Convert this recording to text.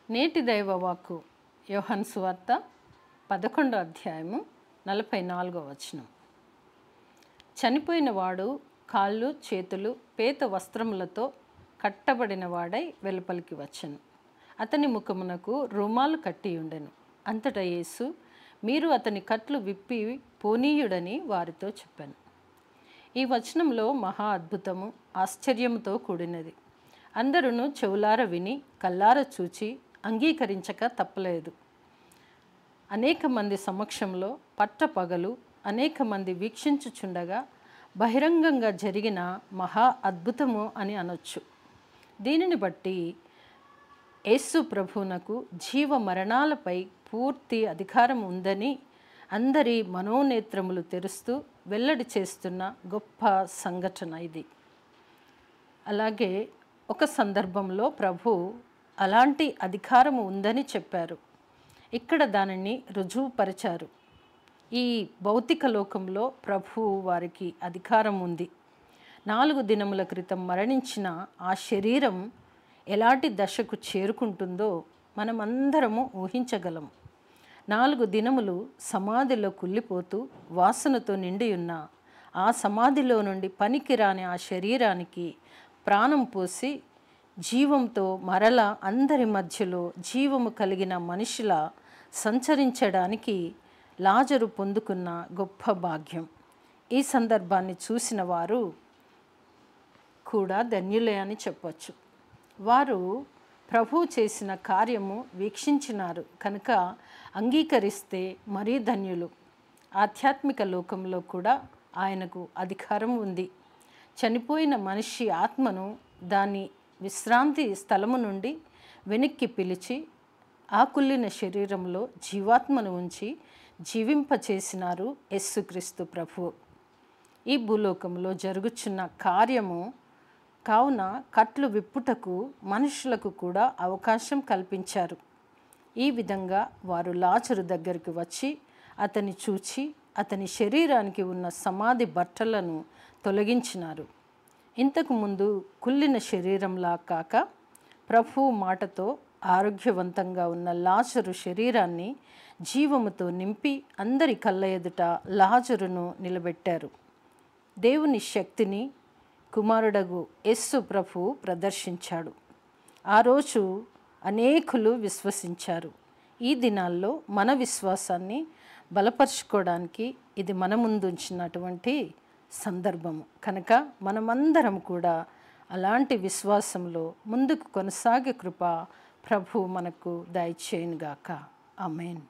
నేటి దైవవాక్కు యోహాను సువార్త 11వ అధ్యాయము 44వ వచనం. చనిపోయిన వాడు కాళ్ళు చేతులు పేత వస్త్రములతో కట్టబడిన వాడై వెలుపలికి వచ్చెను. అతని ముఖమునకు రుమాలు కట్టి ఉండెను. అంతటా యేసు, మీరు అతని కట్లు విప్పి పోనీయుడని వారితో చెప్పాను. ఈ వచనంలో మహా అద్భుతము ఆశ్చర్యముతో కూడినది. అందరూ చెవులార విని కల్లార చూచి అంగీకరించక తప్పలేదు. అనేక మంది సమక్షంలో పట్టపగలు అనేక మంది వీక్షించుచుండగా బహిరంగంగా జరిగిన మహా అద్భుతము అని అనొచ్చు. దీనిని బట్టి యేసు ప్రభువునకు జీవ మరణాలపై పూర్తి అధికారం ఉందని అందరి మనోనేత్రములు తెరుస్తూ వెల్లడి చేస్తున్న గొప్ప సంఘటన ఇది. అలాగే ఒక సందర్భంలో ప్రభు అలాంటి అధికారము ఉందని చెప్పారు. ఇక్కడ దానిని రుజువుపరిచారు. ఈ భౌతిక లోకంలో ప్రభు వారికి అధికారం ఉంది. 4 దినముల క్రితం మరణించిన ఆ శరీరం ఎలాంటి దశకు చేరుకుంటుందో మనమందరము ఊహించగలం. 4 దినములు సమాధిలో కుళ్ళిపోతూ వాసనతో నిండి ఉన్న ఆ సమాధిలో నుండి పనికిరాని ఆ శరీరానికి ప్రాణం పోసి జీవంతో మరలా అందరి మధ్యలో జీవము కలిగిన మనిషిలా సంచరించడానికి లాజరు పొందుకున్న గొప్ప భాగ్యం. ఈ సందర్భాన్ని చూసిన వారు కూడా ధన్యులే అని చెప్పచ్చు. వారు ప్రభువు చేసిన కార్యము వీక్షించినారు కనుక అంగీకరిస్తే మరీ ధన్యులు. ఆధ్యాత్మిక లోకంలో కూడా ఆయనకు అధికారం ఉంది. చనిపోయిన మనిషి ఆత్మను దాని విశ్రాంతి స్థలము నుండి వెనక్కి పిలిచి ఆ కుళ్ళిన శరీరంలో జీవాత్మను ఉంచి జీవింపచేసినారు యేసుక్రీస్తు ప్రభువు. ఈ భూలోకంలో జరుగుచున్న కార్యము కావున కట్లు విప్పుటకు మనుషులకు కూడా అవకాశం కల్పించారు. ఈ విధంగా వారు లాజరు దగ్గరికి వచ్చి అతని చూచి అతని శరీరానికి ఉన్న సమాధి బట్టలను తొలగించినారు. ఇంతకు ముందు కుళ్ళిన శరీరంలా కాక ప్రభువు మాటతో ఆరోగ్యవంతంగా ఉన్న లాజరు శరీరాన్ని జీవముతో నింపి అందరి కళ్ళ ఎదుట లాజరును నిలబెట్టారు. దేవుని శక్తిని కుమారుడగు యేసు ప్రభువు ప్రదర్శించాడు. ఆ రోజు అనేకులు విశ్వసించారు. ఈ దినాల్లో మన విశ్వాసాన్ని బలపరుచుకోవడానికి ఇది మన ముందుంచినటువంటి సందర్భము కనుక మనమందరం కూడా అలాంటి విశ్వాసంలో ముందుకు కొనసాగే కృప ప్రభు మనకు దయచేయునుగాక. ఆమేన్.